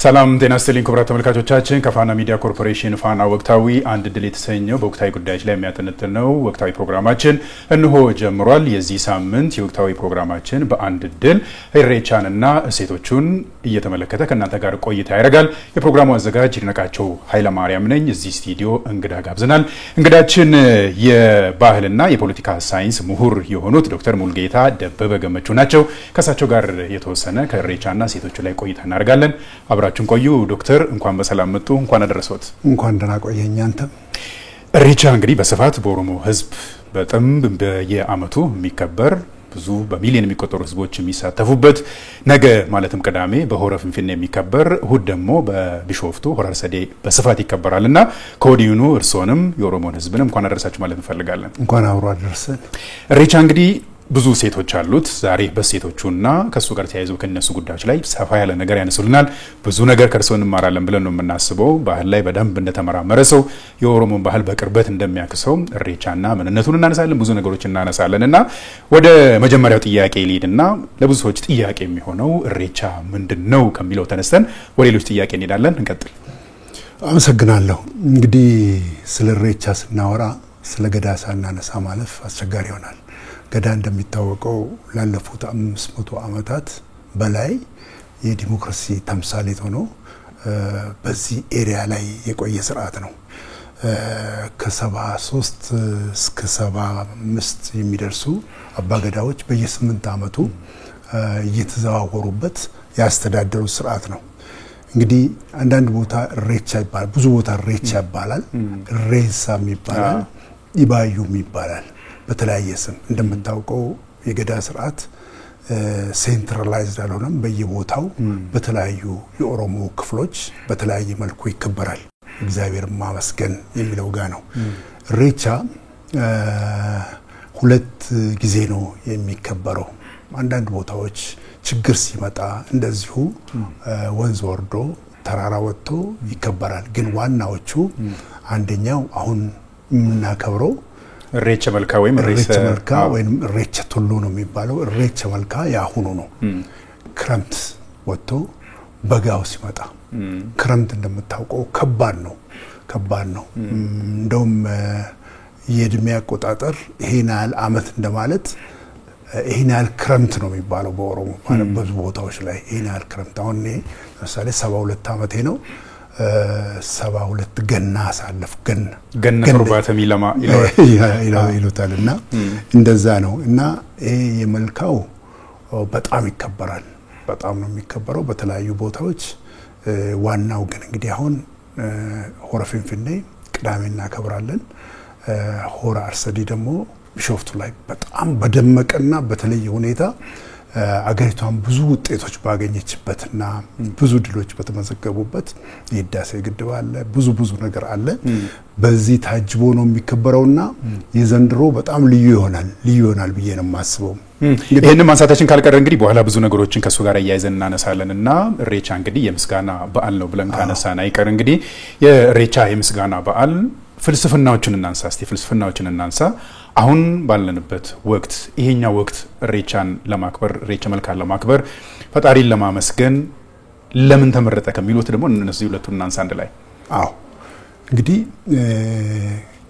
ሰላም ጤና ይስጥልኝ ክቡራት ተመልካቾቻችን ከፋና ሚዲያ ኮርፖሬሽን ፋና ወቅታዊ አንድ ድል የተሰኘው በወቅታዊ ጉዳዮች ላይ የሚያጠነጥነው ወቅታዊ ፕሮግራማችን እንሆ ጀምሯል። የዚህ ሳምንት የወቅታዊ ፕሮግራማችን በአንድ ድል ኢሬቻንና እሴቶቹን እየተመለከተ ከእናንተ ጋር ቆይታ ያደርጋል። የፕሮግራሙ አዘጋጅ ይድነቃቸው ኃይለ ማርያም ነኝ። እዚህ ስቱዲዮ እንግዳ ጋብዘናል። እንግዳችን የባህልና የፖለቲካ ሳይንስ ምሁር የሆኑት ዶክተር ሙልጌታ ደበበ ገመቹ ናቸው። ከሳቸው ጋር የተወሰነ ከኢሬቻና እሴቶቹ ላይ ቆይታ እናደርጋለን። አብራችሁን ቆዩ። ዶክተር እንኳን በሰላም መጡ። እንኳን አደረሰዎት። እንኳን ደህና ቆየኝ አንተም። ኢሬቻ እንግዲህ በስፋት በኦሮሞ ህዝብ በጣም በየአመቱ የሚከበር ብዙ በሚሊዮን የሚቆጠሩ ህዝቦች የሚሳተፉበት ነገ ማለትም ቅዳሜ በሆረ ፍንፍኔ የሚከበር እሁድ ደግሞ በቢሾፍቱ ሆረ አርሰዴ በስፋት ይከበራልና ከወዲሁኑ እርሶንም የኦሮሞን ህዝብንም እንኳን አደረሳችሁ ማለት እንፈልጋለን። እንኳን አብሮ አደረሰን። ኢሬቻ እንግዲህ ብዙ ሴቶች አሉት። ዛሬ በሴቶቹና ከሱ ጋር ተያይዘው ከነሱ ጉዳዮች ላይ ሰፋ ያለ ነገር ያነሱልናል። ብዙ ነገር ከርሶ እንማራለን ብለን ነው የምናስበው። ባህል ላይ በደንብ እንደተመራመረ ሰው የኦሮሞን ባህል በቅርበት እንደሚያክሰው ኢሬቻና ምንነቱን እናነሳለን፣ ብዙ ነገሮች እናነሳለንና ወደ መጀመሪያው ጥያቄ ልሂድና ለብዙ ሰዎች ጥያቄ የሚሆነው ኢሬቻ ምንድነው ከሚለው ተነስተን ወደ ሌሎች ጥያቄ እንሄዳለን። እንቀጥል። አመሰግናለሁ። እንግዲህ ስለ ኢሬቻ ስናወራ ስለ ገዳ ሳናነሳ ማለፍ አስቸጋሪ ይሆናል። ገዳ እንደሚታወቀው ላለፉት 500 ዓመታት በላይ የዲሞክራሲ ተምሳሌት ሆኖ በዚህ ኤሪያ ላይ የቆየ ስርዓት ነው። ከ73 እስከ 75 የሚደርሱ አባገዳዎች በየ8 ዓመቱ እየተዘዋወሩበት ያስተዳደሩ ስርዓት ነው። እንግዲህ አንዳንድ ቦታ ኢሬቻ ይባላል፣ ብዙ ቦታ ኢሬቻ ይባላል፣ ኢሬሳም ይባላል፣ ኢባዩም ይባላል። በተለያየ ስም እንደምታውቀው የገዳ ስርዓት ሴንትራላይዝድ አልሆነም። በየቦታው በተለያዩ የኦሮሞ ክፍሎች በተለያየ መልኩ ይከበራል። እግዚአብሔር ማመስገን የሚለው ጋ ነው። ኢሬቻ 2 ጊዜ ነው የሚከበረው። አንዳንድ ቦታዎች ችግር ሲመጣ እንደዚሁ ወንዝ ወርዶ ተራራ ወጥቶ ይከበራል። ግን ዋናዎቹ አንደኛው አሁን የምናከብረው ኢሬቻ መልካ ወይም ኢሬቻ ቱሉ ነው የሚባለው። ኢሬቻ መልካ ያሁኑ ነው። ክረምት ወጥቶ በጋው ሲመጣ፣ ክረምት እንደምታውቀው ከባድ ነው። እንደውም የእድሜ አቆጣጠር ይሄን ያህል አመት እንደማለት ይሄን ያህል ክረምት ነው የሚባለው በኦሮሞ ማለት ብዙ ቦታዎች ላይ ይሄን ያህል ክረምት። አሁን እኔ ለምሳሌ 72 አመቴ ነው። 72 ገና አሳለፍ ገና ቁርባተ ሚለማ ይሉታልና እንደዛ ነው። እና ይሄ የመልካው በጣም ይከበራል። በጣም ነው የሚከበረው በተለያዩ ቦታዎች። ዋናው ግን እንግዲህ አሁን ሆረ ፍንፍኔ ቅዳሜ እናከብራለን። ሆረ አርሰዴ ደግሞ ቢሾፍቱ ላይ በጣም በደመቀና በተለየ ሁኔታ አገሪቷን ብዙ ውጤቶች ባገኘችበትና ብዙ ድሎች በተመዘገቡበት የህዳሴ ግድብ አለ፣ ብዙ ነገር አለ። በዚህ ታጅቦ ነው የሚከበረውና የዘንድሮ በጣም ልዩ ይሆናል ብዬ ነው የማስበው። ይሄንን ማንሳታችን ካልቀረ እንግዲህ በኋላ ብዙ ነገሮችን ከሱ ጋር ያይዘን እናነሳለንና ኢሬቻ እንግዲህ የምስጋና በዓል ነው ብለን ካነሳን አይቀር እንግዲህ የኢሬቻ የምስጋና በዓል ፍልስፍናዎችን እናንሳ። አሁን ባለንበት ወቅት ይሄኛው ወቅት ኢሬቻን ለማክበር ኢሬቻ መልካን ለማክበር ፈጣሪን ለማመስገን ለምን ተመረጠ ከሚሉት ደግሞ እነዚህ ሁለቱን እናንሳ አንድ ላይ። እንግዲህ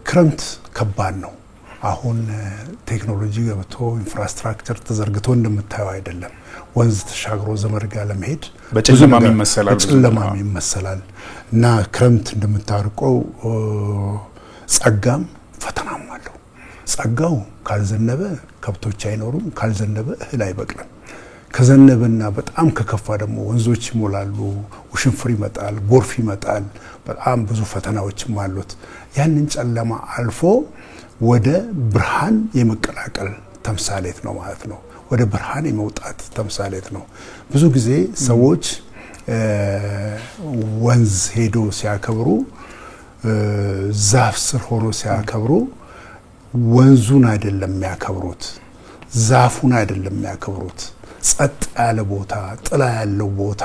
ክረምት ከባድ ነው። አሁን ቴክኖሎጂ ገብቶ ኢንፍራስትራክቸር ተዘርግቶ እንደምታየው አይደለም። ወንዝ ተሻግሮ ዘመድ ጋር ለመሄድ በጨለማ ይመሰላል እና ክረምት እንደምታርቀው ጸጋም ፈተናም አለው። ጸጋው ካልዘነበ ከብቶች አይኖሩም፣ ካልዘነበ እህል አይበቅልም። ከዘነበና በጣም ከከፋ ደግሞ ወንዞች ይሞላሉ፣ ውሽንፍር ይመጣል፣ ጎርፍ ይመጣል። በጣም ብዙ ፈተናዎችም አሉት። ያንን ጨለማ አልፎ ወደ ብርሃን የመቀላቀል ተምሳሌት ነው ማለት ነው። ወደ ብርሃን የመውጣት ተምሳሌት ነው። ብዙ ጊዜ ሰዎች ወንዝ ሄዶ ሲያከብሩ፣ ዛፍ ስር ሆኖ ሲያከብሩ ወንዙን አይደለም የሚያከብሩት፣ ዛፉን አይደለም የሚያከብሩት። ጸጥ ያለ ቦታ፣ ጥላ ያለው ቦታ፣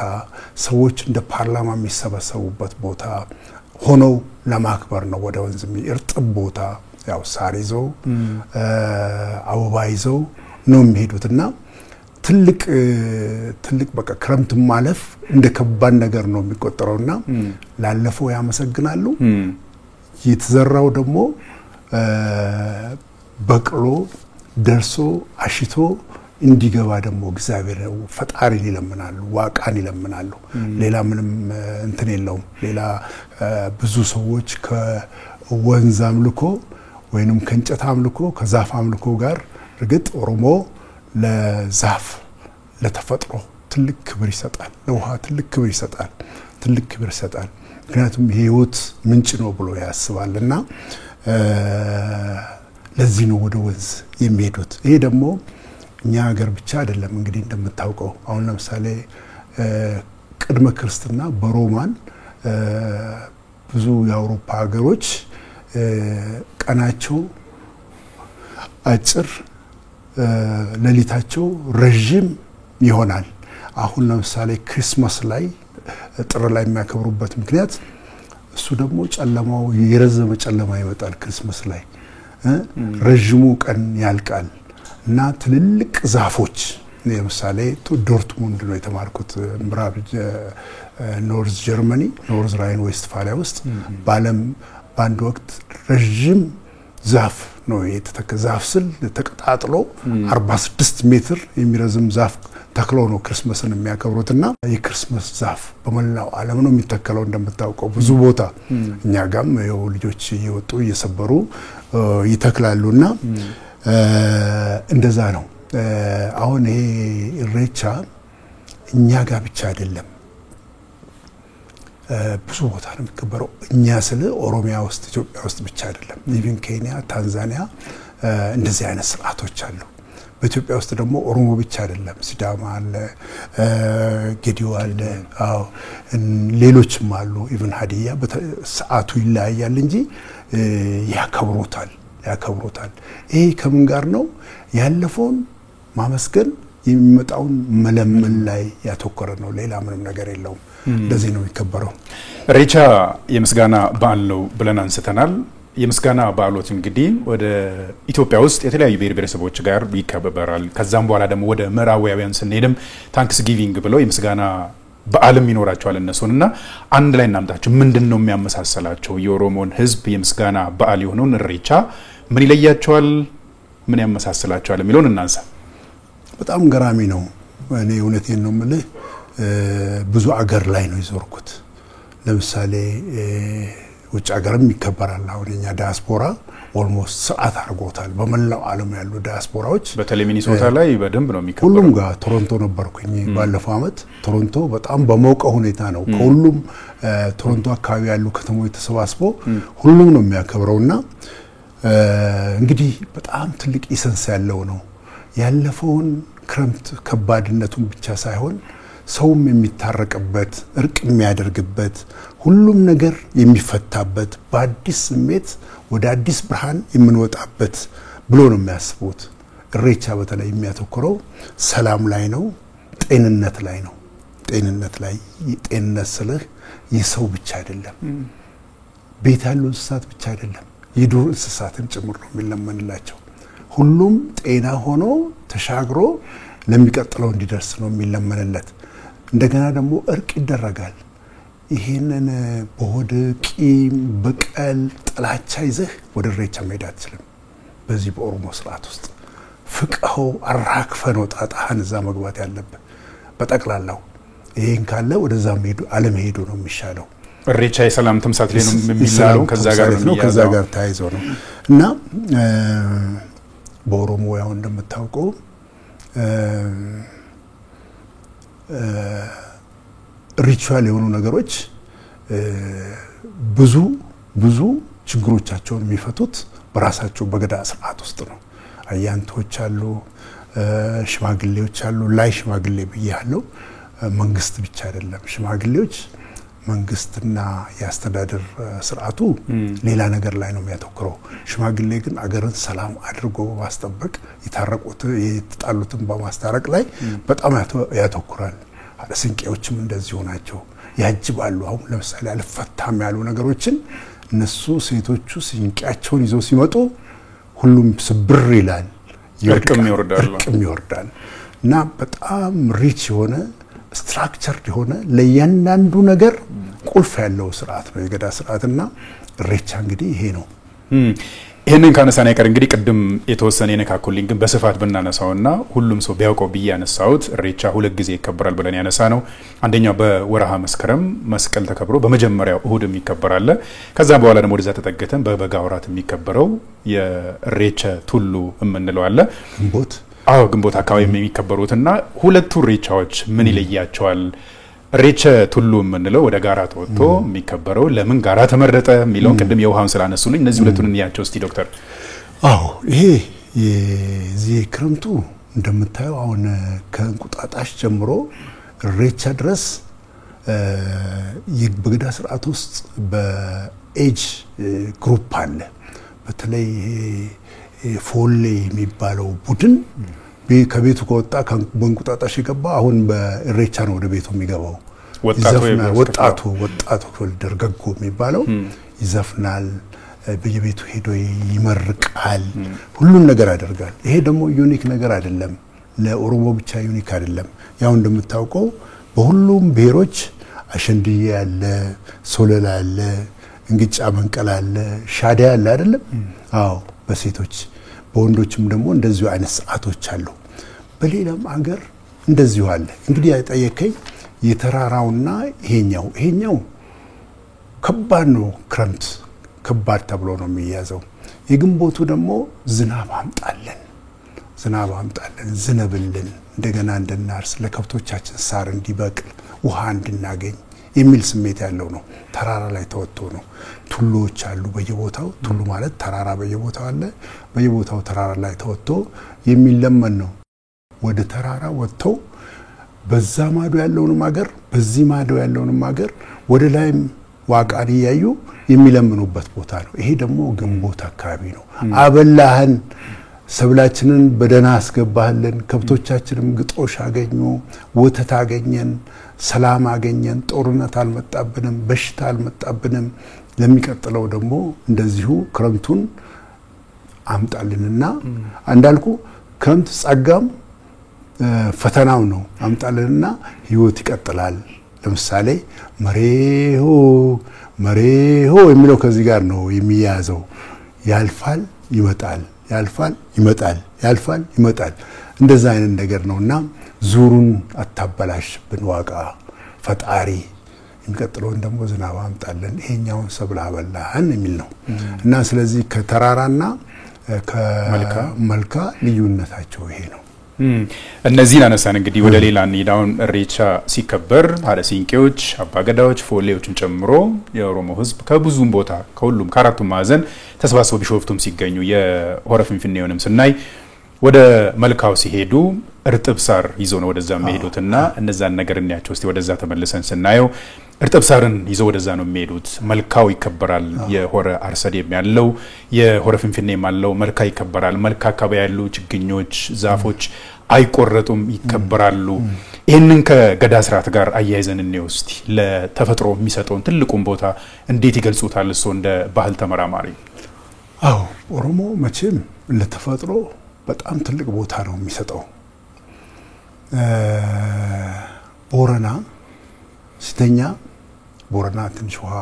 ሰዎች እንደ ፓርላማ የሚሰበሰቡበት ቦታ ሆነው ለማክበር ነው። ወደ ወንዝ እርጥብ ቦታ ያው ሳር ይዘው አበባ ይዘው ነው የሚሄዱትና ትልቅ በቃ ክረምት ማለፍ እንደ ከባድ ነገር ነው የሚቆጠረውና ላለፈው ያመሰግናሉ የተዘራው ደግሞ በቅሎ ደርሶ አሽቶ እንዲገባ ደግሞ እግዚአብሔር ፈጣሪን ይለምናሉ ዋቃን ይለምናሉ ሌላ ምንም እንትን የለውም ሌላ ብዙ ሰዎች ከወንዝ አምልኮ ወይንም ከእንጨት አምልኮ ከዛፍ አምልኮ ጋር እርግጥ ኦሮሞ ለዛፍ ለተፈጥሮ ትልቅ ክብር ይሰጣል ለውሃ ትልቅ ክብር ይሰጣል ምክንያቱም ህይወት ምንጭ ነው ብሎ ያስባልና ለዚህ ነው ወደ ወንዝ የሚሄዱት ይሄ ደግሞ እኛ ሀገር ብቻ አይደለም እንግዲህ እንደምታውቀው አሁን ለምሳሌ ቅድመ ክርስትና በሮማን ብዙ የአውሮፓ ሀገሮች ቀናቸው አጭር ለሊታቸው ረጅም ይሆናል አሁን ለምሳሌ ክሪስማስ ላይ ጥር ላይ የሚያከብሩበት ምክንያት እሱ ደግሞ ጨለማው የረዘመ ጨለማ ይመጣል ክሪስማስ ላይ ረጅሙ ቀን ያልቃል እና ትልልቅ ዛፎች ለምሳሌ ዶርትሙንድ ነው የተማርኩት ምዕራብ ኖርዝ ጀርመኒ ኖርዝ ራይን ዌስትፋሊያ ውስጥ ባለም ባንድ ወቅት ረጅም ዛፍ ነው የተተከዛፍ ስል ተቀጣጥሎ 46 ሜትር የሚረዝም ዛፍ ተክሎ ነው ክርስማስን የሚያከብሩትና የክርስማስ ዛፍ በመላው ዓለም ነው የሚተከለው እንደምታውቀው ብዙ ቦታ እኛ ጋም ያው ልጆች እየወጡ እየሰበሩ ይተክላሉና እንደዛ ነው አሁን ይሄ ኢሬቻ እኛ ጋር ብቻ አይደለም ብዙ ቦታ ነው የሚከበረው እኛ ስለ ኦሮሚያ ውስጥ ኢትዮጵያ ውስጥ ብቻ አይደለም ኢቭን ኬንያ ታንዛኒያ እንደዚህ አይነት ስርዓቶች አሉ በኢትዮጵያ ውስጥ ደግሞ ኦሮሞ ብቻ አይደለም ሲዳማ አለ ጌዲዮ አለ አው ሌሎችም አሉ ኢቭን ሀዲያ በሰዓቱ ይለያያል እንጂ ያከብሩታል ይሄ ከምን ጋር ነው ያለፈውን ማመስገን የሚመጣውን መለመን ላይ ያተኮረ ነው ሌላ ምንም ነገር የለውም ለዚህ ነው የሚከበረው ኢሬቻ የምስጋና በዓል ነው ብለን አንስተናል የምስጋና በዓሎት እንግዲህ ወደ ኢትዮጵያ ውስጥ የተለያዩ ብሔረሰቦች ጋር ይከበራል ከዛም በኋላ ደግሞ ወደ ምዕራባውያን ስንሄድም ታንክስ ጊቪንግ ብለው የምስጋና በዓልም ይኖራቸዋል እነሱና አንድ ላይ እናምጣቸው ምንድነው የሚያመሳሰላቸው የኦሮሞን ህዝብ የምስጋና በዓል የሆነውን ኢሬቻ ምን ይለያቸዋል ምን ያመሳሰላቸዋል የሚለውን እናንሳ በጣም ገራሚ ነው እኔ እውነቴን ነው የምልህ ብዙ አገር ላይ ነው ይዞርኩት ለምሳሌ ውጭ አገርም ይከበራል አሁን የኛ ዲያስፖራ ኦልሞስት ሰዓት አርጎታል በመላው ዓለም ያሉ ዲያስፖራዎች በተለይ ሚኒሶታ ላይ በደንብ ነው የሚከበረው ሁሉም ጋር ቶሮንቶ ነበርኩኝ ባለፈው አመት ቶሮንቶ በጣም በመውቀ ሁኔታ ነው ሁሉም ቶሮንቶ አካባቢ ያሉ ከተሞች ተሰባስበው ሁሉም ነው የሚያከብረውና እንግዲህ በጣም ትልቅ ኢሰንስ ያለው ነው ያለፈውን ክረምት ከባድነቱን ብቻ ሳይሆን ሰውም የሚታረቅበት እርቅ የሚያደርግበት ሁሉም ነገር የሚፈታበት በአዲስ ስሜት ወደ አዲስ ብርሃን የምንወጣበት ብሎ ነው የሚያስቡት ኢሬቻ በተለይ የሚያተኩረው ሰላም ላይ ነው ጤንነት ላይ ነው ጤንነት ስለህ የሰው ብቻ አይደለም ቤት ያሉ እንስሳት ብቻ አይደለም የዱር እንስሳትን ጭምር ነው የሚለመንላቸው ሁሉም ጤና ሆኖ ተሻግሮ ለሚቀጥለው እንዲደርስ ነው የሚለመንለት እንደገና ደግሞ እርቅ ይደረጋል ይሄንን በሆድ ቂም በቀል ጥላቻ ይዘህ ወደ ኢሬቻ መሄድ አትችልም በዚህ በኦሮሞ ስርዓት ውስጥ ፍቅኸው አራክፈን ወጣጣህን እዛ መግባት ያለበት በጠቅላላው ይሄን ካለ ወደዛ መሄዱ አለመሄዱ ነው የሚሻለው ኢሬቻ የሰላም ተምሳሌት ላይ ነው የሚላለው ከዛ ጋር ታይዞ ነው እና በኦሮሞ ያው እንደምታውቀው ሪቹዋል የሆኑ ነገሮች ብዙ ችግሮቻቸውን የሚፈቱት በራሳቸው በገዳ ስርዓት ውስጥ ነው አያንቶች አሉ ሽማግሌዎች አሉ ላይ ሽማግሌ ብያለው መንግስት ብቻ አይደለም ሽማግሌዎች መንግስትና ያስተዳደር ስርዓቱ ሌላ ነገር ላይ ነው የሚያተኩረው ሽማግሌ ግን አገርን ሰላም አድርጎ ማስጠበቅ ይታረቁት የተጣሉትን በማስታረቅ ላይ በጣም ያተኩራል አለስንቄዎችም እንደዚህ ሆናቸው ያጅባሉ አሁን ለምሳሌ አልፈታም ያሉ ነገሮችን እነሱ ሴቶቹ ስንቄያቸውን ይዘው ሲመጡ ሁሉም ስብር ይላል ይርቅም ይወርዳል እና በጣም ሪች የሆነ ስትራክቸርድ የሆነ ለእያንዳንዱ ነገር ቁልፍ ያለው ስርዓት ነው የገዳ ስርዓትና ኢሬቻ እንግዲህ ይሄ ነው። ይሄንን ካነሳን አይቀር እንግዲህ ቅድም የተወሰነ የነካኩልኝ ግን በስፋት ብናነሳውና ሁሉም ሰው ቢያውቀው ብያነሳውት ኢሬቻ ሁለት ጊዜ ይከበራል ብለን ያነሳ ነው። አንደኛው በወርሃ መስከረም መስቀል ተከብሮ በመጀመሪያው እሁድም ይከበራል። ከዛ በኋላ ደግሞ ወደዛ ተጠገተን በበጋ ወራት የሚከበረው የኢሬቻ ቱሉ የምንለው አለ። ግንቦት አካባቢ የሚከበሩትና ሁለቱ ኢሬቻዎች ምን ይለያቸዋል? ኢሬቻ ቱሉ የምንለው ወደ ጋራ ተወጥቶ የሚከበረው ለምን ጋራ ተመረጠ የሚለውን ቅድም የውሃውን ስላነሱልኝ እነዚህ ሁለቱን እንያቸው እስቲ ዶክተር። ይሄ የዚህ ክረምቱ እንደምታየው አሁን ከእንቁጣጣሽ ጀምሮ ኢሬቻ ድረስ የበገዳ ስርዓት ውስጥ በኤጅ ግሩፕ አለ። በተለይ ፎሌ የሚባለው ቡድን ከቤቱ ከወጣ በእንቁጣጣሽ የገባ አሁን በኢሬቻ ነው ወደ ቤቱ የሚገባው። ወጣቱ ክፍል ደርገጎ የሚባለው ይዘፍናል፣ በየቤቱ ሄዶ ይመርቃል፣ ሁሉን ነገር ያደርጋል። ይሄ ደግሞ ዩኒክ ነገር አይደለም፣ ለኦሮሞ ብቻ ዩኒክ አይደለም። ያው እንደምታውቀው በሁሉም ብሔሮች አሸንድዬ አለ፣ ሶለላ አለ፣ እንግጫ መንቀል አለ፣ ሻዲያ አለ አይደለም? በሴቶች በወንዶችም ደግሞ እንደዚሁ አይነት ሰዓቶች አሉ። በሌላም ሀገር እንደዚሁ አለ። እንግዲህ ያጠየቀኝ የተራራውና ይሄኛው ከባድ ነው። ክረምት ከባድ ተብሎ ነው የሚያዘው። የግንቦቱ ደግሞ ዝናብ አምጣለን፣ ዝነብልን፣ እንደገና እንድናርስ፣ ለከብቶቻችን ሳር እንዲበቅል፣ ውሃ እንድናገኝ የሚል ስሜት ያለው ነው። ተራራ ላይ ተወጥቶ ነው። ቱሎች አሉ በየቦታው። ቱሉ ማለት ተራራ በየቦታው አለ። በየቦታው ተራራ ላይ ተወጥቶ የሚለመን ነው። ወደ ተራራ ወጥቶ በዛ ማዶ ያለውንም ሀገር በዚህ ማዶ ያለውንም ሀገር ወደ ላይም ዋቃሪ ያዩ የሚለምኑበት ቦታ ነው። ይሄ ደግሞ ግንቦት አካባቢ ነው። አበላህን፣ ሰብላችንን በደና አስገባህልን፣ ከብቶቻችንም ግጦሽ አገኙ፣ ወተት አገኘን፣ ሰላም አገኘን፣ ጦርነት አልመጣብንም፣ በሽታ አልመጣብንም። ለሚቀጥለው ደግሞ እንደዚሁ ክረምቱን አምጣልንና እንዳልኩ ክረምት ጸጋም ፈተናው ነው። አምጣልንና ህይወት ይቀጥላል። ለምሳሌ መሬሆ የሚለው ከዚህ ጋር ነው የሚያዘው። ያልፋል ይመጣል፣ ያልፋል ይመጣል፣ ያልፋል ይመጣል። እንደዛ አይነት ነገር ነውና ዙሩን አታበላሽብን ዋቃ ፈጣሪ፣ የሚቀጥለውን ደግሞ ዝናብ አምጣልን፣ ይሄኛውን ሰብል አበላህን የሚል ነው። እና ስለዚህ ከተራራና ከመልካ ልዩነታቸው ይሄ ነው። እነዚህን አነሳን እንግዲህ ወደ ሌላ እንሂዳውን። ኢሬቻ ሲከበር ሀደ ሲንቄዎች፣ አባገዳዎች፣ ፎሌዎችን ጨምሮ የኦሮሞ ህዝብ ከብዙም ቦታ ከሁሉም ከአራቱም ማዕዘን ተሰባስበው ቢሾፍቱም ሲገኙ የሆረ ፊንፊኔውንም ስናይ ወደ መልካው ሲሄዱ እርጥብ ሳር ይዘው ነው ወደዛ የሚሄዱትና እነዛን ነገር እንያቸው እስቲ። ወደዛ ተመልሰን ስናየው እርጥብ ሳርን ይዘው ወደዛ ነው የሚሄዱት። መልካው ይከበራል። የሆረ አርሰዴም ያለው የሆረ ፊንፊኔም ያለው መልካ ይከበራል። መልካ አካባቢ ያሉ ችግኞች፣ ዛፎች አይቆረጡም፣ ይከበራሉ። ይሄንን ከገዳ ስርዓት ጋር አያይዘን እንየው እስቲ። ለተፈጥሮ የሚሰጠውን ትልቁን ቦታ እንዴት ይገልጹታል እሱ እንደ ባህል ተመራማሪ? ኦሮሞ መቼም ለተፈጥሮ በጣም ትልቅ ቦታ ነው የሚሰጠው። ቦረና ስተኛ ቦረና ትንሽ ውሃ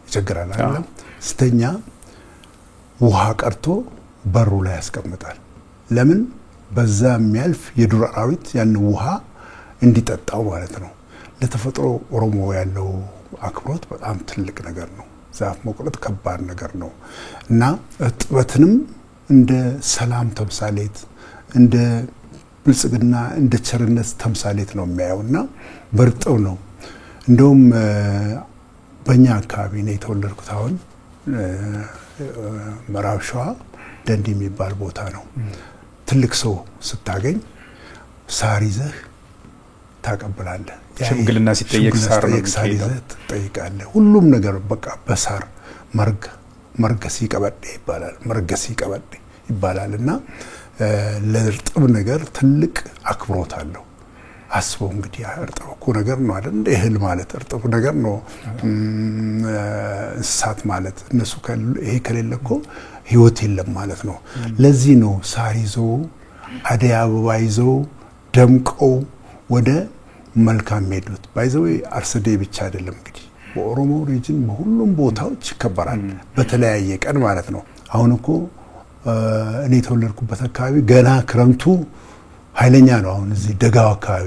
ይቸግራል አይደለም? ስተኛ ውሃ ቀርቶ በሩ ላይ ያስቀምጣል። ለምን? በዛ የሚያልፍ የዱር አራዊት ያን ውሃ እንዲጠጣው ማለት ነው። ለተፈጥሮ ኦሮሞ ያለው አክብሮት በጣም ትልቅ ነገር ነው። ዛፍ መቁረጥ ከባድ ነገር ነው እና እጥበትንም እንደ ሰላም ተምሳሌት፣ እንደ ብልጽግና፣ እንደ ቸርነት ተምሳሌት ነው የሚያየውና በርጠው ነው። እንደውም በእኛ አካባቢ ነው የተወለድኩት። አሁን ምዕራብ ሸዋ ደንዲ የሚባል ቦታ ነው። ትልቅ ሰው ስታገኝ ሳር ይዘህ ታቀብላለህ። ሽምግልና ሲጠየቅ ሳር ይዘህ ትጠይቃለህ። ሁሉም ነገር በቃ በሳር መርገሲ ቀበዴ ይባላል። መርገሲ ቀበዴ ይባላልና ለእርጥብ ነገር ትልቅ አክብሮት አለው። አስበው እንግዲህ እርጥብ እኮ ነገር ነው አይደል? እህል ማለት እርጥብ ነገር ነው። እንስሳት ማለት እነሱ ይሄ ከሌለ እኮ ህይወት የለም ማለት ነው። ለዚህ ነው ሳር ይዘው፣ አደይ አበባ ይዘው፣ ደምቀው ወደ መልካም ሄዱት ባይዘው አርሰዴ ብቻ አይደለም እንግዲህ በኦሮሞ ሪጅን በሁሉም ቦታዎች ይከበራል በተለያየ ቀን ማለት ነው አሁን እኮ እኔ ተወለድኩበት አካባቢ ገና ክረምቱ ኃይለኛ ነው አሁን እዚህ ደጋው አካባቢ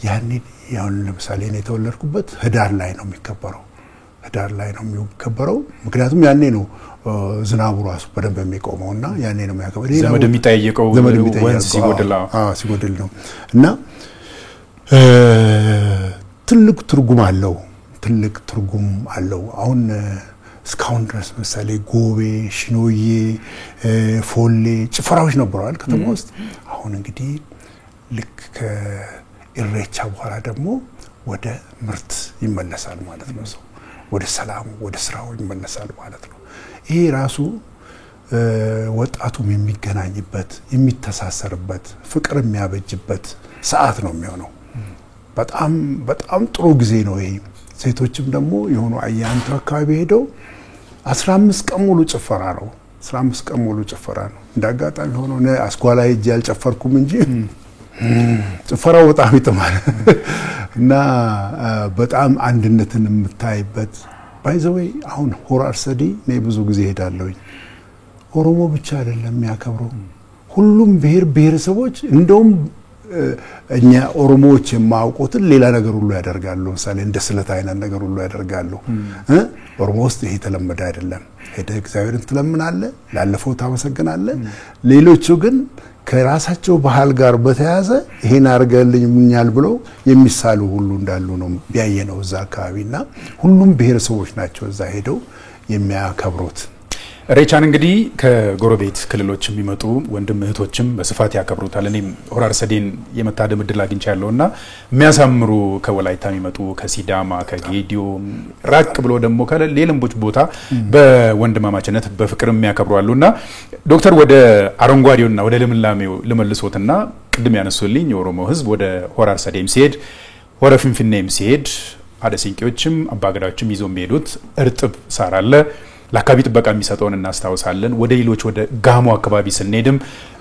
ያኔ ያው ለምሳሌ እኔ ተወለድኩበት ህዳር ላይ ነው የሚከበረው ምክንያቱም ያኔ ነው ዝናቡ ራሱ በደንብ የሚቆመውና ያኔ ነው የሚያከበረው ዘመድ የሚጠይቀው ወንዝ ሲጎድል ነው እና ትልቅ ትርጉም አለው አሁን እስካሁን ድረስ ምሳሌ ጎቤ ሽኖዬ ፎሌ ጭፈራዎች ነበራል ከተማ ውስጥ አሁን እንግዲህ ልክ ከኢሬቻ በኋላ ደግሞ ወደ ምርት ይመለሳል ማለት ነው ሰው ወደ ሰላም ወደ ስራው ይመለሳል ማለት ነው ይሄ ራሱ ወጣቱም የሚገናኝበት የሚተሳሰርበት ፍቅር የሚያበጅበት ሰዓት ነው የሚሆነው በጣም በጣም ጥሩ ጊዜ ነው ይሄ ሴቶችም ደግሞ የሆኑ አያንቱ አካባቢ ሄደው 15 ቀን ሙሉ ጭፈራ ነው እንዳጋጣሚ ሆኖ አስኳላ ሄጄ ያልጨፈርኩም እንጂ ጭፈራው በጣም ይጥማል እና በጣም አንድነትን የምታይበት ባይዘዌይ አሁን ሆራ አርሰዲ ነው ብዙ ጊዜ ሄዳለሁ ኦሮሞ ብቻ አይደለም የሚያከብረው ሁሉም ብሔረሰቦች እንደውም እኛ ኦሮሞዎች የማውቁትን ሌላ ነገር ሁሉ ያደርጋሉ ለምሳሌ እንደ ስለት አይነት ነገር ሁሉ ያደርጋሉ ኦሮሞ ውስጥ ይሄ ተለመደ አይደለም ሄደ እግዚአብሔርን ትለምናለ ላለፈው ታመሰግናለ ሌሎቹ ግን ከራሳቸው ባህል ጋር በተያያዘ ይሄን አርገልኝኛል ብለው የሚሳሉ ሁሉ እንዳሉ ነው ያየነው እዛ አካባቢና ሁሉም ብሔረሰቦች ናቸው እዛ ሄደው የሚያከብሩት ኢሬቻን እንግዲህ ከጎረቤት ክልሎች የሚመጡ ወንድም እህቶችም በስፋት ያከብሩታል እኔም ሆራ አርሰዴን የመታደም እድል አግኝቻለሁና የሚያሳምሩ ከወላይታ የሚመጡ ከሲዳማ ከጌዲዮ ራቅ ብሎ ደግሞ ከሌሎች ቦታ በወንድማማችነት በፍቅርም ያከብሩአሉና ዶክተር ወደ አረንጓዴውና ወደ ለምላሜው ለመልሶትና ቅድም ያነሱልኝ የኦሮሞ ህዝብ ወደ ሆራ አርሰዴም ሲሄድ ሆረ ፊንፊኔም ሲሄድ አደሲንቄዎችም አባገዳዎችም ይዞ የሚሄዱት እርጥብ ሳር አለ ለአካባቢ ጥበቃ የሚሰጠውን እናስታውሳለን ወደ ሌሎች ወደ ጋሞ አካባቢ ስንሄድም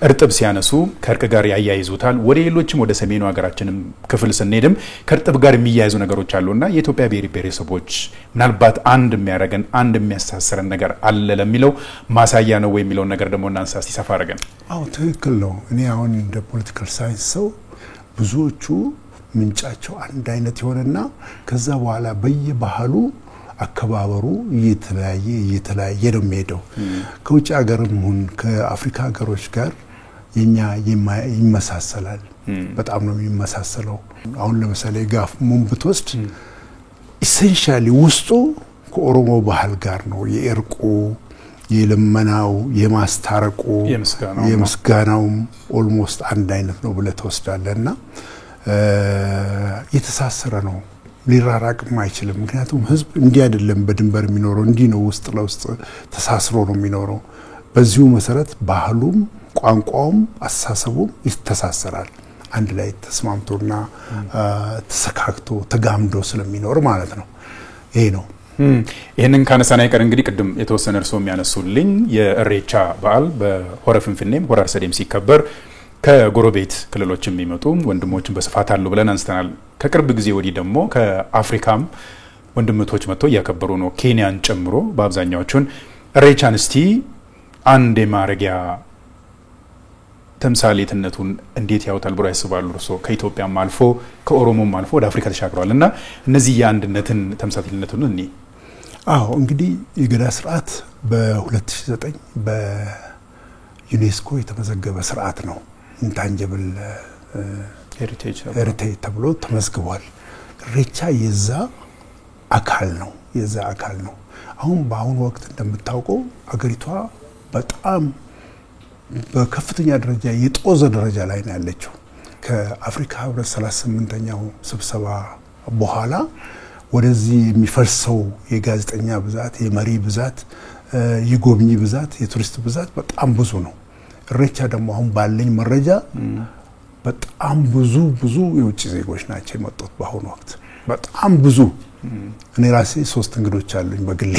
እርጥብ ሲያነሱ ከእርቅ ጋር ያያይዙታል ወደ ሌሎችም ወደ ሰሜኑ ሀገራችንም ክፍል ስንሄድም ከእርጥብ ጋር የሚያያዙ ነገሮች አሉና የኢትዮጵያ ብሔረሰቦች ምናልባት አንድ የሚያረገን አንድ የሚያስተሳስረን ነገር አለ ለሚለው ማሳያ ነው ወይ የሚለው ነገር ደግሞ እናንሳስ ይሰፋ አረገን አዎ ትክክል ነው እኔ አሁን እንደ ፖለቲካል ሳይንስ ሰው ብዙዎቹ ምንጫቸው አንድ አይነት ይሆንና ከዛ በኋላ በየባህሉ አከባበሩ እየተለያየ ነው የሚሄደው ከውጭ ሀገርም ሆነ ከአፍሪካ ሀገሮች ጋር የኛ ይመሳሰላል በጣም ነው የሚመሳሰለው አሁን ለምሳሌ ጋፍ ሙምብት ውስጥ ኢሴንሻሊ ውስጡ ከኦሮሞ ባህል ጋር ነው የእርቁ የለመናው የማስታረቁ የምስጋናው ኦልሞስት አንድ አይነት ነው ብለ ተወስዳለና የተሳሰረ ነው ሊራራቅም አይችልም ምክንያቱም ህዝብ እንዲህ አይደለም በድንበር የሚኖረው እንዲህ ነው ውስጥ ለውስጥ ተሳስሮ ነው የሚኖረው በዚሁ መሰረት ባህሉም ቋንቋውም አሳሰቡም ይተሳሰራል አንድ ላይ ተስማምቶና ተሰካክቶ ተጋምዶ ስለሚኖር ማለት ነው ይሄ ነው ይሄንን ካነሳና ይቀር እንግዲህ ቅድም የተወሰነ እርሶ የሚያነሱልኝ የኢሬቻ በዓል በሆረ ፊንፊኔም ሆራ አርሰዴም ሲከበር ከጎረቤት ክልሎች የሚመጡ ወንድሞችን በስፋት አሉ ብለን አንስተናል ከቅርብ ጊዜ ወዲህ ደግሞ ከአፍሪካም ወንድምቶች መጥተው ያከበሩ ነው ኬንያን ጨምሮ በአብዛኛዎቹን ኢሬቻን እስቲ አንድ የማረጊያ ተምሳሌትነቱን እንዴት ያውታል ብሎ ያስባሉ እርሶ ከኢትዮጵያም አልፎ ከኦሮሞም አልፎ ወደ አፍሪካ ተሻግሯልና እነዚህ የአንድነትን ተምሳሌትነቱን እኔ አዎ እንግዲህ የገዳ ስርዓት በ2009 በዩኔስኮ የተመዘገበ ስርዓት ነው ኢንታንጂብል ሄሪቴጅ ተብሎ ተመዝግቧል ኢሬቻ የዛ አካል ነው አሁን በአሁኑ ወቅት እንደምታውቀው አገሪቷ በጣም በከፍተኛ ደረጃ የጦዘ ደረጃ ላይ ነው ያለችው ከአፍሪካ ህብረት 38ኛው ስብሰባ በኋላ ወደዚህ የሚፈልሰው የጋዜጠኛ ብዛት የመሪ ብዛት የጎብኚ ብዛት የቱሪስት ብዛት በጣም ብዙ ነው ኢሬቻ ደግሞ አሁን ባለኝ መረጃ በጣም ብዙ የውጭ ዜጎች ናቸው የመጡት በአሁኑ ወቅት በጣም ብዙ እኔ ራሴ 3 እንግዶች አሉኝ በግሌ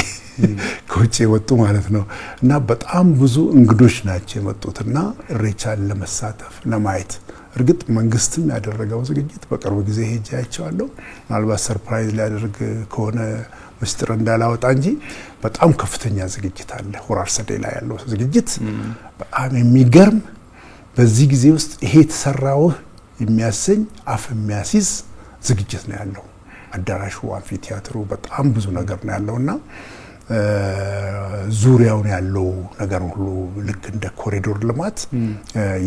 ከውጭ የወጡ ማለት ነው እና በጣም ብዙ እንግዶች ናቸው የመጡትና ኢሬቻን ለመሳተፍ ለማየት እርግጥ መንግስትም ያደረገው ዝግጅት በቅርብ ጊዜ ሄጄ አይቼዋለሁ። ምናልባት ሰርፕራይዝ ሊያደርግ ከሆነ ምስጢር እንዳላወጣ እንጂ በጣም ከፍተኛ ዝግጅት አለ። ሆራ አርሰዴ ላይ ያለው ዝግጅት በጣም የሚገርም በዚህ ጊዜ ውስጥ ይሄ ተሰራው የሚያሰኝ አፍ የሚያሲዝ ዝግጅት ነው ያለው። አዳራሹ አምፊ ቲያትሩ በጣም ብዙ ነገር ነው ያለውና ዙሪያውን ያለው ነገር ሁሉ ልክ እንደ ኮሪዶር ልማት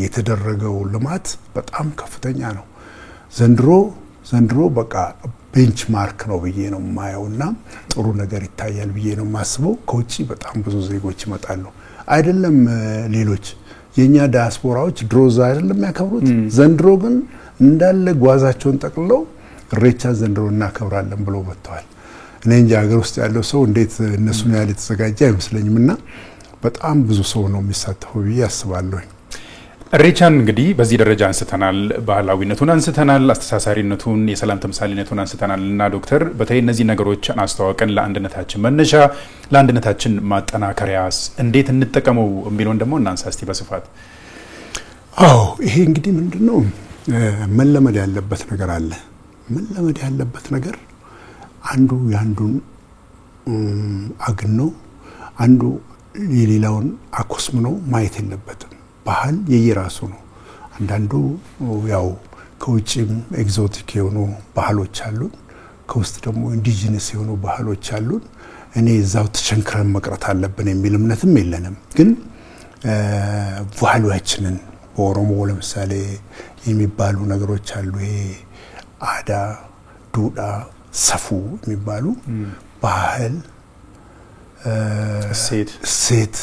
የተደረገው ልማት በጣም ከፍተኛ ነው። ዘንድሮ በቃ ቤንችማርክ ነው ብዬ ነው የማየውና ጥሩ ነገር ይታያል ብዬ ነው የማስበው። ከውጪ በጣም ብዙ ዜጎች ይመጣሉ። አይደለም ሌሎች የኛ ዲያስፖራዎች ድሮዛ አይደለም ያከብሩት። ዘንድሮ ግን እንዳለ ጓዛቸውን ጠቅልለው ኢሬቻ ዘንድሮ እናከብራለን ብሎ ወጥተዋል። እኔ እንጃ ሀገር ውስጥ ያለው ሰው እንዴት እነሱን ያለ ተዘጋጀ አይመስለኝምና በጣም ብዙ ሰው ነው የሚሳተፈው ብዬ አስባለሁ። ኢሬቻን እንግዲህ በዚህ ደረጃ አንስተናል፣ ባህላዊነቱን አንስተናል፣ አስተሳሳሪነቱን፣ የሰላም ተምሳሌነቱን አንስተናል እና ዶክተር በተለይ እነዚህ ነገሮችን አስተዋወቀን ለአንድነታችን መነሻ ለአንድነታችን ማጠናከሪያስ እንዴት እንጠቀመው የሚለውን ደግሞ እናንሳ እስቲ በስፋት። አዎ ይሄ እንግዲህ ምንድነው መለመድ ያለበት ነገር አለ። መለመድ ያለበት ነገር አንዱ ያንዱን አግኖ አንዱ የሌላውን አኮስምኖ ማየት የለበትም። ባህል የየራሱ ነው። አንዳንዱ ያው ከውጭም ኤግዞቲክ የሆኑ ባህሎች አሉን፣ ከውስጥ ደግሞ ኢንዲጂነስ የሆኑ ባህሎች አሉን። እኔ እዛው ተቸንክረን መቅረት አለብን የሚል እምነትም የለንም። ግን ባህላችንን በኦሮሞ ለምሳሌ የሚባሉ ነገሮች አሉ። ይሄ አዳ፣ ዱዳ፣ ሰፉ የሚባሉ ባህል ሴት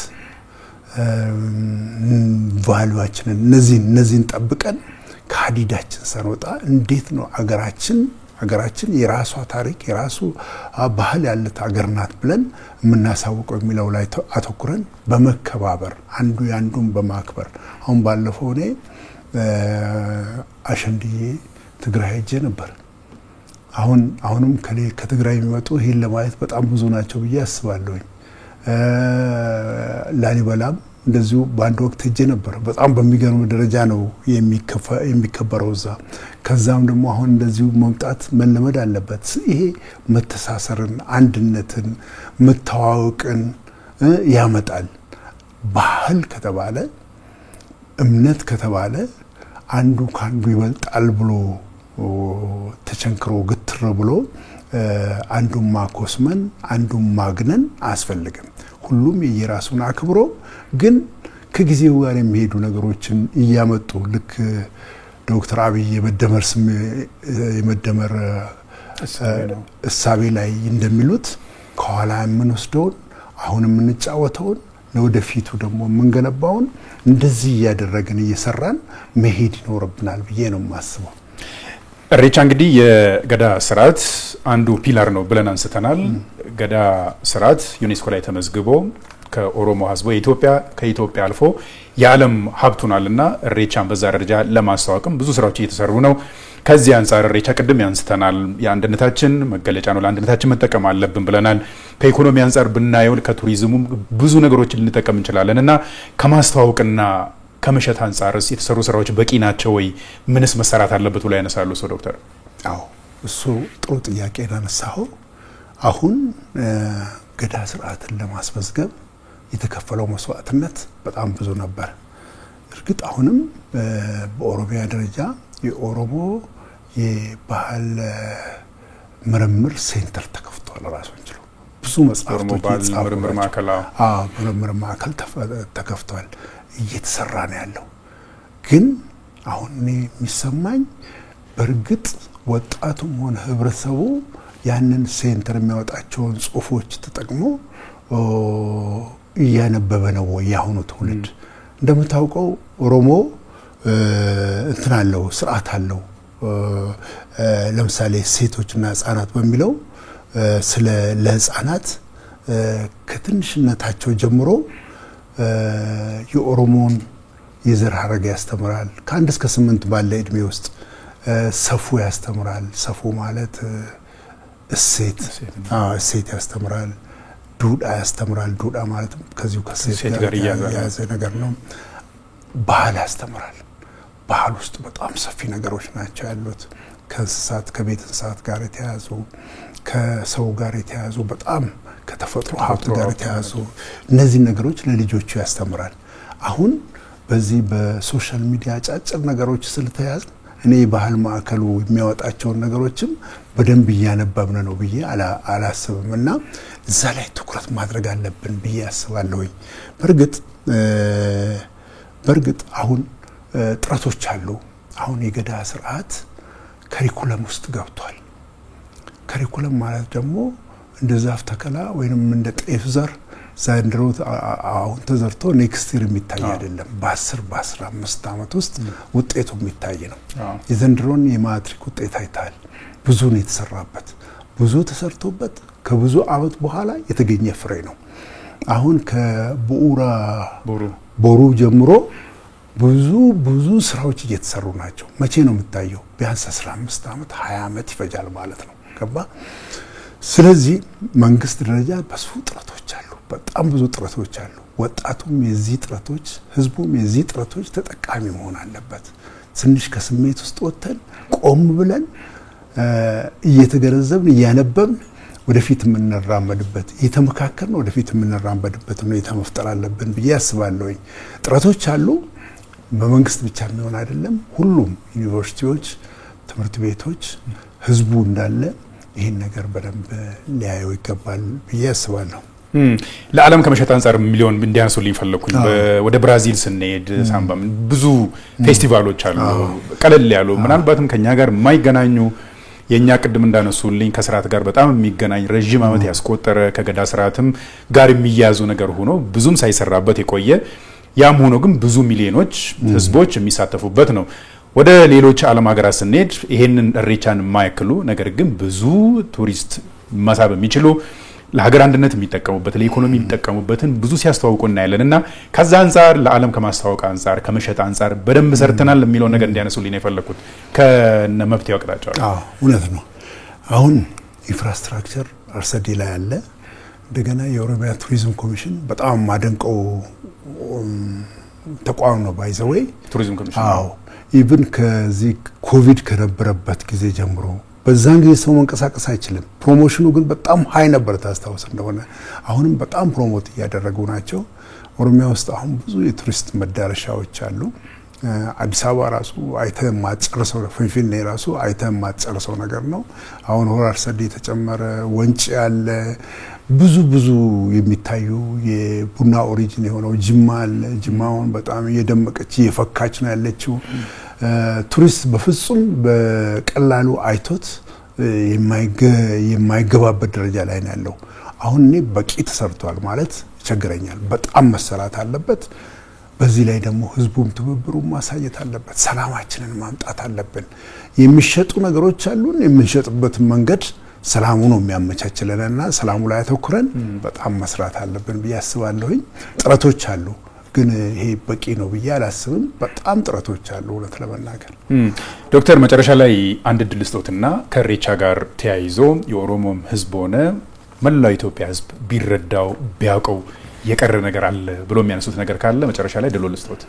ቫልዩአችንን እነዚህን ጠብቀን ከሀዲዳችን ሳንወጣ እንዴት ነው አገራችን የራሷ ታሪክ የራሱ ባህል ያለት አገር ናት ብለን የምናሳውቀው የሚለው ላይ አተኩረን በመከባበር አንዱ ያንዱን በማክበር አሁን ባለፈው እኔ አሸንድዬ ትግራይ ሄጄ ነበር። አሁንም ከትግራይ የሚመጡ ይሄን ለማየት በጣም ብዙ ናቸው ብዬ አስባለሁ። ላሊበላም እንደዚሁ በአንድ ወቅት ሄጄ ነበር። በጣም በሚገርም ደረጃ ነው የሚከበረው እዛ። ከዛም ደግሞ አሁን እንደዚሁ መምጣት መለመድ አለበት። ይሄ መተሳሰርን፣ አንድነትን፣ መተዋወቅን ያመጣል። ባህል ከተባለ እምነት ከተባለ አንዱ ካንዱ ይበልጣል ብሎ ተቸንክሮ ግትር ብሎ አንዱን ማኮስመን አንዱን ማግነን አያስፈልግም። ሁሉም የየራሱን አክብሮ ግን ከጊዜው ጋር የሚሄዱ ነገሮችን እያመጡ ልክ ዶክተር አብይ የመደመር እሳቤ ላይ እንደሚሉት ከኋላ የምንወስደውን አሁን የምንጫወተውን ለወደፊቱ ደግሞ የምንገነባውን እንደዚህ እያደረግን እየሰራን መሄድ ይኖርብናል ብዬ ነው የማስበው። ኢሬቻ እንግዲህ የገዳ ስርዓት አንዱ ፒላር ነው ብለን አንስተናል። ገዳ ስርዓት ዩኔስኮ ላይ ተመዝግቦ ከኦሮሞ ህዝብ ከኢትዮጵያ አልፎ የዓለም ሀብቱናልና ኢሬቻን በዛ ደረጃ ለማስተዋወቅም ብዙ ስራዎች እየተሰሩ ነው። ከዚህ አንፃር ኢሬቻ ቅድም ያንስተናል የአንድነታችን መገለጫ ነው፣ ለአንድነታችን መጠቀም አለብን ብለናል። ከኢኮኖሚ አንፃር ብናየው ከቱሪዝሙ ብዙ ነገሮችን ልንጠቀም እንችላለንና ከማስተዋወቅና ከመሸት አንፃርስ የተሰሩ ስራዎች በቂ ናቸው ወይ? ምንስ መሰራት አለበት ብለው ያነሳሉ ሰው ዶክተር? አዎ እሱ ጥሩ ጥያቄ ያነሳው። አሁን ገዳ ስርዓትን ለማስመዝገብ የተከፈለው መስዋዕትነት በጣም ብዙ ነበር። እርግጥ አሁንም በኦሮሚያ ደረጃ የኦሮሞ የባህል ምርምር ሴንተር ተከፍቷል። ራሱን ችሎ ብዙ መጽሐፍቶች ምርምር ማዕከል ተከፍቷል። እየተሰራ ነው ያለው። ግን አሁን እኔ የሚሰማኝ በእርግጥ ወጣቱም ሆነ ህብረተሰቡ ያንን ሴንተር የሚያወጣቸውን ጽሁፎች ተጠቅሞ እያነበበ ነው ወይ? ያሁኑ ትውልድ እንደምታውቀው ኦሮሞ እንትን አለው፣ ስርዓት አለው። ለምሳሌ ሴቶችና ህፃናት በሚለው ስለ ለህፃናት ከትንሽነታቸው ጀምሮ የኦሮሞን የዘር ሐረግ ያስተምራል። ከ1 እስከ 8 ባለ እድሜ ውስጥ ሰፉ ያስተምራል። ሰፉ ማለት እሴት ያስተምራል። ዱዳ ያስተምራል። ዱዳ ማለት ከዚሁ ከሴት ጋር ያያዘ ነገር ነው። ባህል ያስተምራል። ባህል ውስጥ በጣም ሰፊ ነገሮች ናቸው ያሉት ከእንስሳት ከቤት እንስሳት ጋር የተያዙ ከሰው ጋር የተያዙ በጣም ከተፈጥሮ ሀብት ጋር የተያዙ እነዚህ ነገሮች ለልጆቹ ያስተምራል አሁን በዚህ በሶሻል ሚዲያ ጫጭር ነገሮች ስለተያዙ እኔ ባህል ማዕከሉ የሚያወጣቸው ነገሮችም በደንብ ያነበብነ ነው ብዬ አላስብምና እዛ ላይ ትኩረት ማድረግ አለብን ብዬ አስባለሁ በርግጥ አሁን ጥረቶች አሉ አሁን የገዳ ስርዓት ከሪኩለም ውስጥ ገብቷል ከሪኩለም ማለት ደግሞ እንደ ዛፍ ተከላ ወይንም እንደ ጤፍ ዘር ዘንድሮ አሁን ተዘርቶ ኔክስት ይር የሚታይ አይደለም በ10 በ15 አመት ውስጥ ውጤቱ የሚታይ ነው የዘንድሮን የማትሪክ ውጤት አይታል ብዙ ነው የተሰራበት ብዙ ተሰርቶበት ከብዙ አመት በኋላ የተገኘ ፍሬ ነው አሁን ከቡኡራ ቦሩ ጀምሮ ብዙ ስራዎች እየተሰሩ ናቸው መቼ ነው የምታየው ቢያንስ 15 አመት 20 አመት ይፈጃል ማለት ነው ገባ ስለዚህ መንግስት ደረጃ በሱ ጥረቶች አሉ በጣም ብዙ ጥረቶች አሉ ወጣቱም የዚህ ጥረቶች ህዝቡም የዚህ ጥረቶች ተጠቃሚ መሆን አለበት ትንሽ ከስሜት ውስጥ ወጥተን ቆም ብለን እየተገረዘብን ያነበብን ወደፊት ምንራመድበት እየተመካከርን ወደፊት ምንራመድበት ሁኔታ መፍጠር አለብን ብዬ አስባለሁ ጥረቶች አሉ በመንግስት ብቻ የሚሆን አይደለም ሁሉም ዩኒቨርሲቲዎች ትምህርት ቤቶች ህዝቡ እንዳለ ይሄን ነገር በደንብ ሊያየው ይገባል ብዬ አስባለሁ ለዓለም ከመሸጥ አንፃር ሚሊዮን እንዲያንሱልኝ ፈለኩኝ ወደ ብራዚል ስንሄድ ሳምባም ብዙ ፌስቲቫሎች አሉ ቀለል ያሉ ምናልባትም ከኛ ጋር የማይገናኙ የኛ ቅድም እንዳነሱልኝ ከስርዓት ጋር በጣም የሚገናኝ ረጅም አመት ያስቆጠረ ከገዳ ስርዓትም ጋር የሚያዙ ነገር ሆኖ ብዙም ሳይሰራበት የቆየ ያም ሆኖ ግን ብዙ ሚሊዮኖች ህዝቦች የሚሳተፉበት ነው ወደ ሌሎች ዓለም ሀገራት ስንሄድ ይሄንን እሬቻን የማይክሉ ነገር ግን ብዙ ቱሪስት መሳብ የሚችሉ ለሀገር አንድነት የሚጠቀሙበት ለኢኮኖሚ የሚጠቀሙበትን ብዙ ሲያስተዋውቁ እናያለንና ከዛ አንፃር ለዓለም ከማስተዋወቅ አንፃር ከመሸጥ አንፃር በደንብ ሰርተናል የሚለው ነገር እንዲያነሱልኝ ነው የፈለኩት ከነመብት ያቀጣጫው እውነት ነው አሁን ኢንፍራስትራክቸር አርሰዲ ላይ አለ እንደገና የኦሮሚያ ቱሪዝም ኮሚሽን በጣም ማደንቀው ተቋም ነው ባይዘዌይ ቱሪዝም ኮሚሽን ኢቭን ከዚህ ኮቪድ ከነበረበት ጊዜ ጀምሮ በዛን ጊዜ ሰው መንቀሳቀስ አይችልም ፕሮሞሽኑ ግን በጣም ሃይ ነበር ታስታውስ እንደሆነ አሁንም በጣም ፕሮሞት ያደረጉ ናቸው ኦሮሚያ ውስጥ አሁን ብዙ የቱሪስት መዳረሻዎች አሉ አዲስ አበባ ራሱ አይተም ማጨረሰው ፊንፊኔ ራሱ አይተም ማጨረሰው ነገር ነው አሁን ሆራ አርሰዲ ተጨመረ ወንጭ ያለ ብዙ የሚታዩ የቡና ኦሪጂን የሆነው ጅማውን በጣም የደመቀች የፈካች ነው ያለችው ቱሪስት በፍጹም በቀላሉ አይቶት የማይገባበት ደረጃ ላይ ነው ያለው አሁን እኔ በቂ ተሰርቷል ማለት ይቸግረኛል በጣም መሰራት አለበት በዚህ ላይ ደግሞ ህዝቡም ትብብሩም ማሳየት አለበት ሰላማችንን ማምጣት አለብን የሚሸጡ ነገሮች አሉን የምንሸጥበት መንገድ ሰላሙ ነው የሚያመቻችለንና ሰላሙ ላይ ተኩረን በጣም መስራት አለብን በያስባለሁኝ ጥረቶች አሉ ግን ይሄ በቂ ነው ብዬ አላስብም በጣም ጥረቶች አሉ ወለት ለመናገር ዶክተር መጨረሻ ላይ አንድ ድል ስጦትና ከሬቻ ጋር ተያይዞ የኦሮሞም ህዝብ ሆነ መላው ኢትዮጵያ ህዝብ ቢረዳው ቢያውቀው የቀረ ነገር አለ ብሎ የሚያነሱት ነገር ካለ መጨረሻ ላይ ድል ስጦት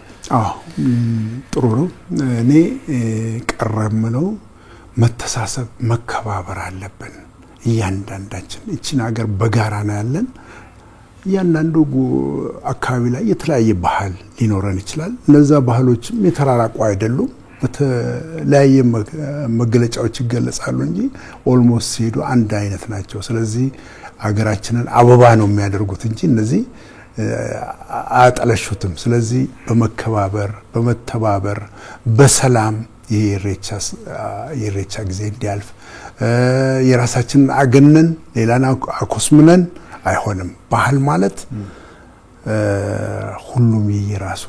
ጥሩ ነው እኔ ቀረም ነው መተሳሰብ መከባበር አለብን እያንዳንዳችን እቺን ሀገር በጋራ ነው ያለን ያንዳንዱ አካባቢ ላይ የተለያየ ባህል ሊኖረን ይችላል እነዛ ባህሎችም የተራራቁ አይደሉም በተለያየ መገለጫዎች ይገለጻሉ እንጂ ኦልሞስት ሲሄዱ አንድ አይነት ናቸው ስለዚህ ሀገራችንን አበባ ነው የሚያደርጉት እንጂ እነዚህ አያጠለሹትም ስለዚህ በመከባበር በመተባበር በሰላም የሬቻ ጊዜ እንዲያልፍ የራሳችንን አገነን ሌላና አኮስምነን አይሆንም ባህል ማለት ሁሉም የራሱ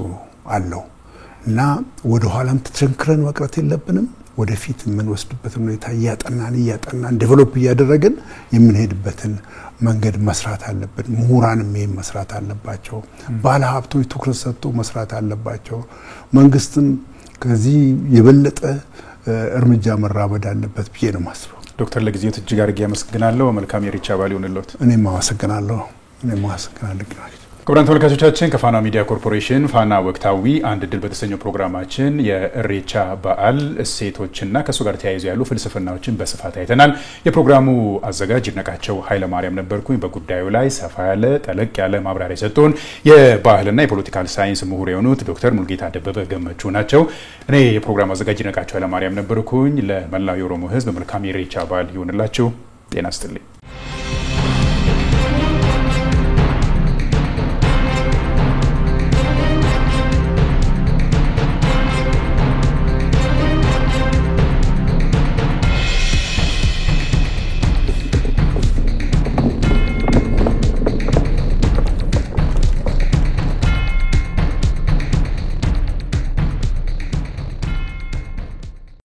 አለው እና ወደ ኋላም ተቸንክረን መቅረት የለብንም ወደፊት ምን ወስድበት ሁኔታ ያጠናን ዴቨሎፕ ያደረገን የምንሄድበትን መንገድ መስራት አለብን ምሁራንም ይሄን መስራት አለባቸው ባለ ሀብቶች ትኩረት ሰጥቶ መስራት አለባቸው መንግስትም ከዚህ የበለጠ እርምጃ መራመድ አለበት ብዬ ነው ማስበው ዶክተር ለጊዜው እጅግ አድርጌ አመሰግናለሁ መልካም የሬቻ በዓል ይሁንልዎት እኔም አመሰግናለሁ ክቡራን ተመልካቾቻችን ከፋና ሚዲያ ኮርፖሬሽን ፋና ወቅታዊ አንድ ድል በተሰኘው ፕሮግራማችን የእሬቻ በዓል እሴቶችና ከሱ ጋር ተያይዞ ያሉ ፍልስፍናዎችን በስፋት አይተናል። የፕሮግራሙ አዘጋጅ ይድነቃቸው ኃይለ ማርያም ነበርኩኝ። በጉዳዩ ላይ ሰፋ ያለ ጠለቅ ያለ ማብራሪያ ሰጥቶን የባህልና የፖለቲካል ሳይንስ ምሁር የሆኑት ዶክተር ሙልጌታ ደበበ ገመቹ ናቸው። እኔ የፕሮግራሙ አዘጋጅ ይድነቃቸው ኃይለ ማርያም ነበርኩኝ። ለመላው የኦሮሞ ሕዝብ መልካም የእሬቻ በዓል ይሁንላችሁ። ጤና ይስጥልኝ።